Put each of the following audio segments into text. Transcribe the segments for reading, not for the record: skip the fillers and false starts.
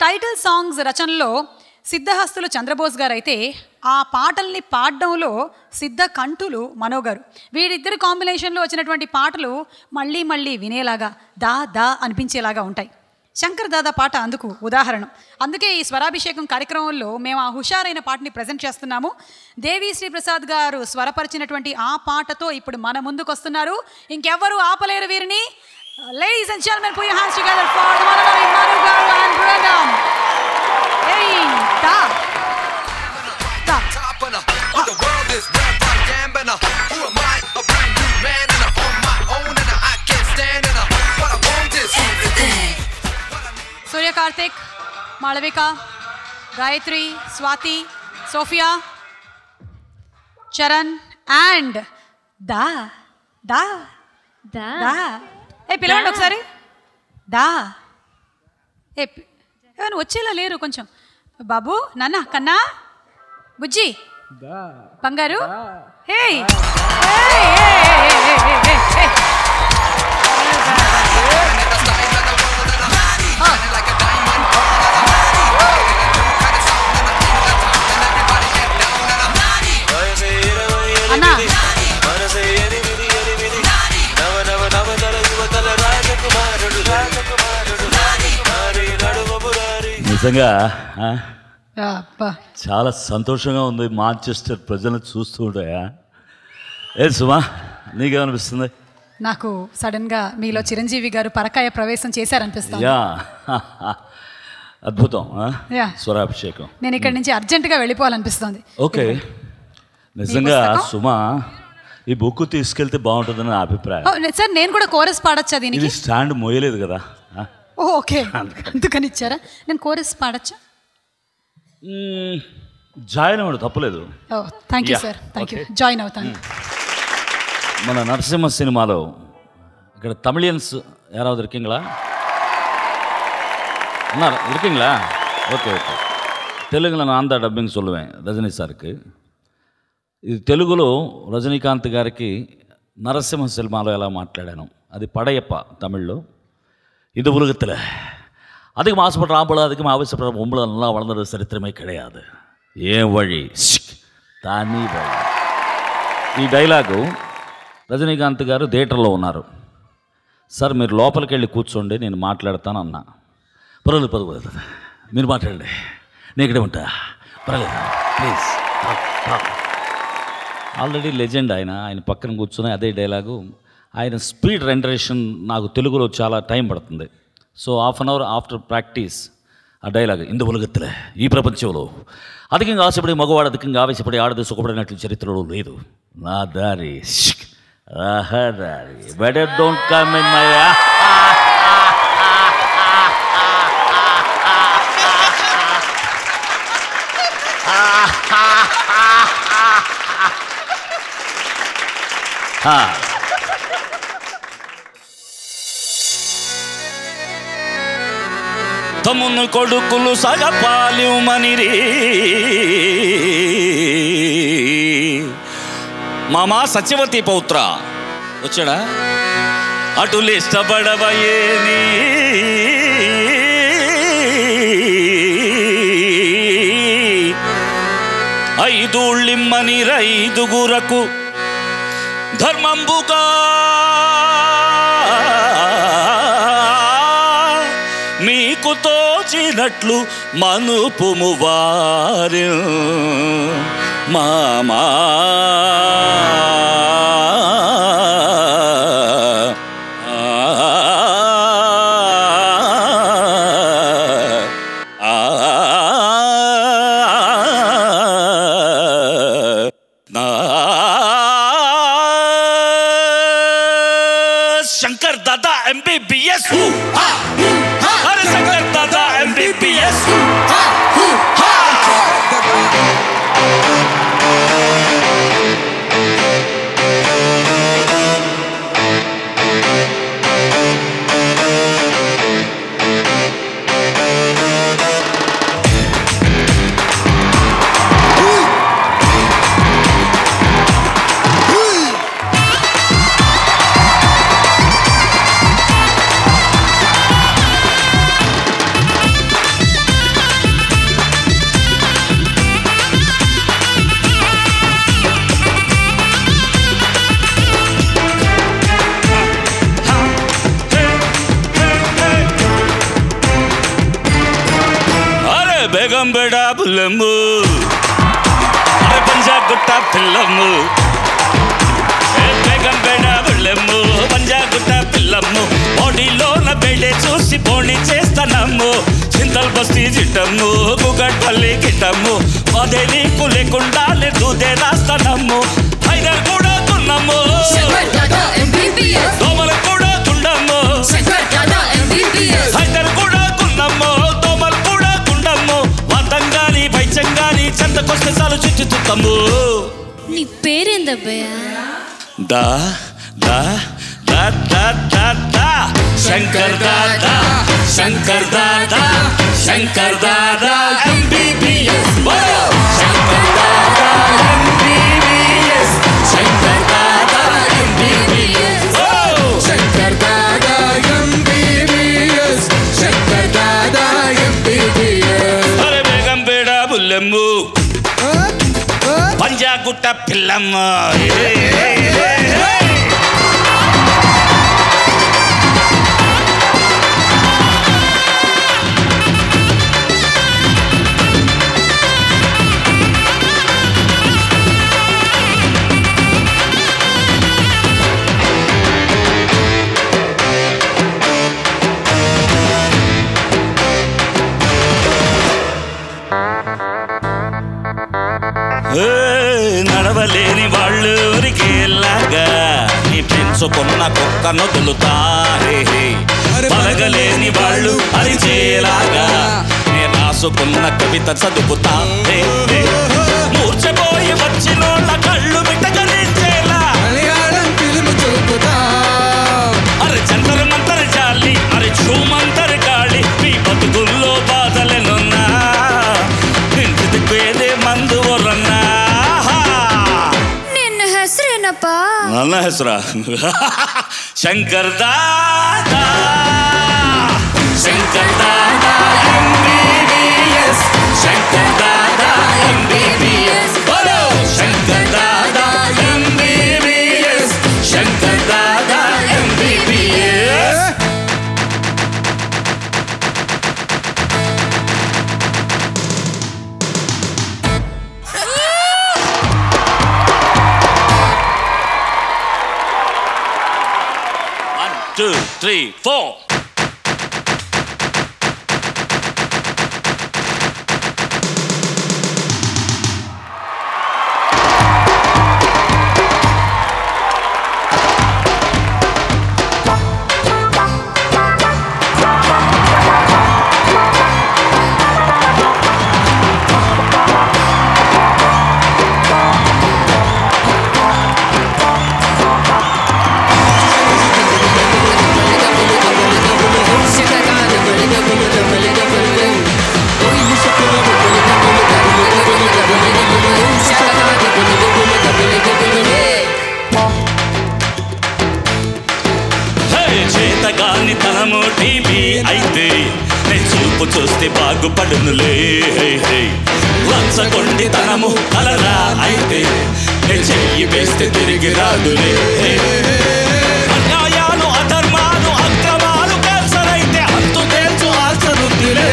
Title songs రచనలో సిద్ధహస్తులు చంద్రబోస్ గారు అయితే ఆ పాటల్ని పాడడంలో సిద్ధ కంఠులు మనో గారు. వీరిద్దరు కాంబినేషన్లో వచ్చినటువంటి పాటలు మళ్ళీ మళ్ళీ వినేలాగా దా దా అనిపించేలాగా ఉంటాయి. శంకర్ దాదా పాట అందుకు ఉదాహరణ. అందుకే ఈ స్వరాభిషేకం కార్యక్రమంలో మేము ఆ హుషారైన పాటని ప్రజెంట్ చేస్తున్నాము. దేవి శ్రీ ప్రసాద్ గారు స్వరపరిచినటువంటి ఆ పాటతో ఇప్పుడు మన ముందుకు వస్తున్నారు. ఇంకెవ్వరూ ఆపలేరు వీరిని. Ladies and gentlemen, put your hands together for the one and only Manu Garu and Brandam. Hey, da, da. The world is wrapped by gambling. Who am I? A brand new man and I'm on my own and I can't stand and what I want is everything. Surya Karthik, Malavika, Gayatri, Swati, Sophia, Charan and da, da, da, da. ఏ పిలవండి ఒకసారి. దా ఏ వచ్చేలా లేరు కొంచెం. బాబు, నాన్న, కన్నా, బుజ్జి, బంగారు. హే అన్నా, నిజంగా చాలా సంతోషంగా ఉంది మాంచెస్టర్ ప్రజలను చూస్తూ ఉంటాయా. ఏ సుమా, నీకేమనిపిస్తుంది? నాకు సడన్గా మీలో చిరంజీవి గారు పరకాయ ప్రవేశం చేశారనిపిస్తుంది. యా, అద్భుతం. స్వరాభిషేకం. నేను ఇక్కడి నుంచి అర్జెంటుగా వెళ్ళిపోవాలనిపిస్తుంది. ఓకే, నిజంగా సుమా ఈ బుక్ తీసుకెళ్తే బాగుంటుందని నా అభిప్రాయం. సార్, నేను కూడా కోరస్ పాడొచ్చా దీనికి? ఇది స్టాండ్ మోయలేదు కదా. ఓకే, అందుకని ఇచ్చారా? నేను కోరస్ పాడొచ్చా? జాయిన్ అవ్వడం తప్పలేదు. Thank you sir, thank you. Join అవుతాను. మన నరసింహ సినిమాలో ఇక్కడ తమిళియన్స్ யாராவது இருக்கீங்களா? அண்ணா இருக்கீங்களா? Okay okay. தெலுங்குல நான் தான் டப்பிங் சொல்லுவேன் ரஜினி சாருக்கு. ఇది తెలుగులో రజనీకాంత్ గారికి నరసింహ సినిమాలో ఎలా మాట్లాడాను అది పడయప్ప తమిళ్లో. இது உலகத்தில் அதுக்கு மாசுபடுற ஆம்பளை அதுக்கும் ஆவசியப்படுற பொம்பளை நல்லா வளர்ந்தது சரித்திரமே கிடையாது. ஏன் வழி தானி வழி. ఈ డైలాగు రజనీకాంత్ గారు థియేటర్లో ఉన్నారు. సార్ మీరు లోపలికి వెళ్ళి కూర్చోండి, నేను మాట్లాడతాను అన్నా. పర్వాలేదు మీరు మాట్లాడండి, నేను ఇక్కడే ఉంటా, పర్వాలేదు ప్లీజ్. ఆల్రెడీ లెజెండ్ ఆయన పక్కన కూర్చొని అదే డైలాగు. ఆయన స్పీడ్ రెండరేషన్ నాకు తెలుగులో చాలా టైం పడుతుంది. So half an hour after practice ఆ డైలాగ్ ఇందు ఉలగత్తులే ఈ ప్రపంచంలో అధికంగా ఆశపడి మగవాడు అధికంగా ఆవేశపడి ఆడది సుఖపడినట్లు చరిత్రలో లేదు. నా దారి దారి better don't come in my తమ్మును కొడుకులు సగపాలిమనిరి మామా సత్యవతి పౌత్ర వచ్చాడా అటులు ఇష్టపడవయేని ఐదుళ్ళిమ్మని రైదుగురకు ధర్మంబుగా మీకు తోచినట్లు మనుపుము వారి మామా. శంకర్ దాదా MBBS. అరే శంకర్ దాదా MBBS. బేగం బేడా బుల్లెమ్ము అరే పంజాగుట్ట పిల్లమ్ము బేగం బేడా బుల్లెమ్ము పంజాగుట్ట పిల్లమ్ము బాడీలోన బేడే చూసి బోణి చేస్తానమ్ము చింతల్ బస్తీ చిట్టమ్ము గుగట్పల్లి గిట్టమ్ము అదే నీకు లేకుండా దూదే రాస్తానమ్ము హైదర్ కూడా తున్నమ్ము దోమలు కూడా తుండమ్ము హైదర్ కూడా తున్నమ్ము దోమలు కూడా తుండమ్ము వతంగాని వైచంగాని చెంతకొస్తే చాలు చుచ్చు చుత్తమ్ము. నీ పేరేందబ్బయ్యా? దా దా దా దా దా దా శంకర్ దాదా శంకర్ దాదా శంకర్ దాదా MBBS బోలో Shankar Dada MBBS Shankar Dada MBBS Shankar Dada MBBS Shankar Dada MBBS అరే బేగం బేడా బుల్లెమ్ము పంజాగుట్ట పిల్లమ్మ. నడవలేని వాళ్ళు ఊరికేలాగా నీ పెంచుకున్న కుక్క నొదులుతా పలగలేని వాళ్ళు అరిచేలాగా నేను రాసుకున్న కవిత చదువుతా మూర్చపోయి వచ్చినోళ్ళ కళ్ళు మిటకరించేలా అరే జంతరు మంతరు చాలి అరే చూమంతరు కాళి మీ బతుకుల్లో బాధలెనున్నా ఇంటికి పేరే మందు వరన్నా. నిన్న ಹೆಸರೇನಪ್ಪ? ನನ್ನ ಹೆಸರ ಶಂಕರ್ ದಾದಾ ಶಂಕರ್ ದಾದಾ MBBS ಶಂಕರ್ ದಾದಾ MBBS ಬರೋ ಶಂಕರ್ ದಾದಾ MBBS ಶಂಕರ್ ದಾದಾ MBBS. One, two, three, four. చేతగాని తనము టీవీ అయితే నే చూపు చూస్తే బాగుపడునులే లంచగొండి తనము కలరా అయితే నే చెయ్యి వేస్తే తిరిగి రాదులే అన్యాయాలు అధర్మాలు అక్రమాలు క్యాన్సర్ అయితే అంతు తేల్చు ఆల్సరుద్దులే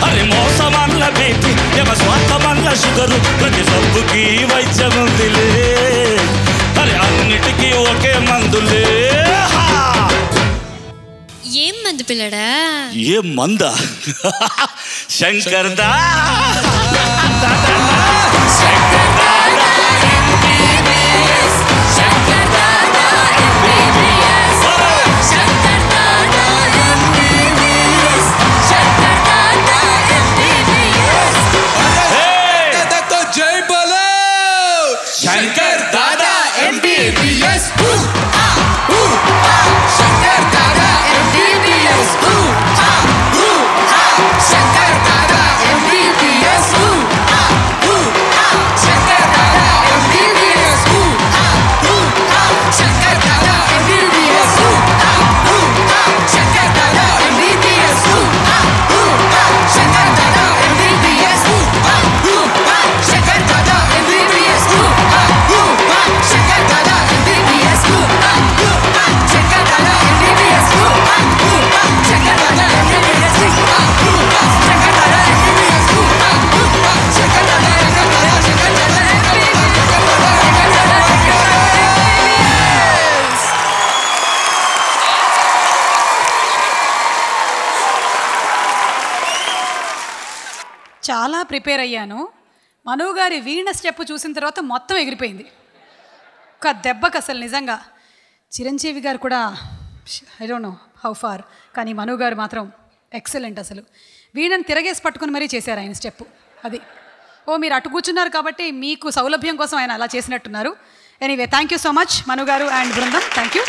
అరే మోసమల్ల బీపీ ఎమ స్వార్థమల్ల షుగరు ప్రతి సబ్బుకి వైద్యముందిలే అరే అన్నిటికీ ఒకే మందులే. ఏం మందు పిల్లడా? ఏ మందా? శంకర్ దా Shankar Dada MBBS Shankar Dada MBBS Shankar Dada MBBS Shankar Dada MBBS. దాదాతో జై బలో Shankar Dada MBBS Shankar Dada MBBS Shankar Dada MBBS Shankar చాలా ప్రిపేర్ అయ్యాను. మను గారి వీణ స్టెప్ చూసిన తర్వాత మొత్తం ఎగిరిపోయింది. ఒక దెబ్బకి అసలు నిజంగా. చిరంజీవి గారు కూడా I don't know how far, కానీ మను గారు మాత్రం ఎక్సలెంట్. అసలు వీణను తిరగేసి పట్టుకుని మరీ చేశారు ఆయన స్టెప్. అది మీరు అటు కూర్చున్నారు కాబట్టి మీకు సౌలభ్యం కోసం ఆయన అలా చేసినట్టున్నారు. Anyway, thank you so much Manu garu and బృందం, థ్యాంక్ యూ.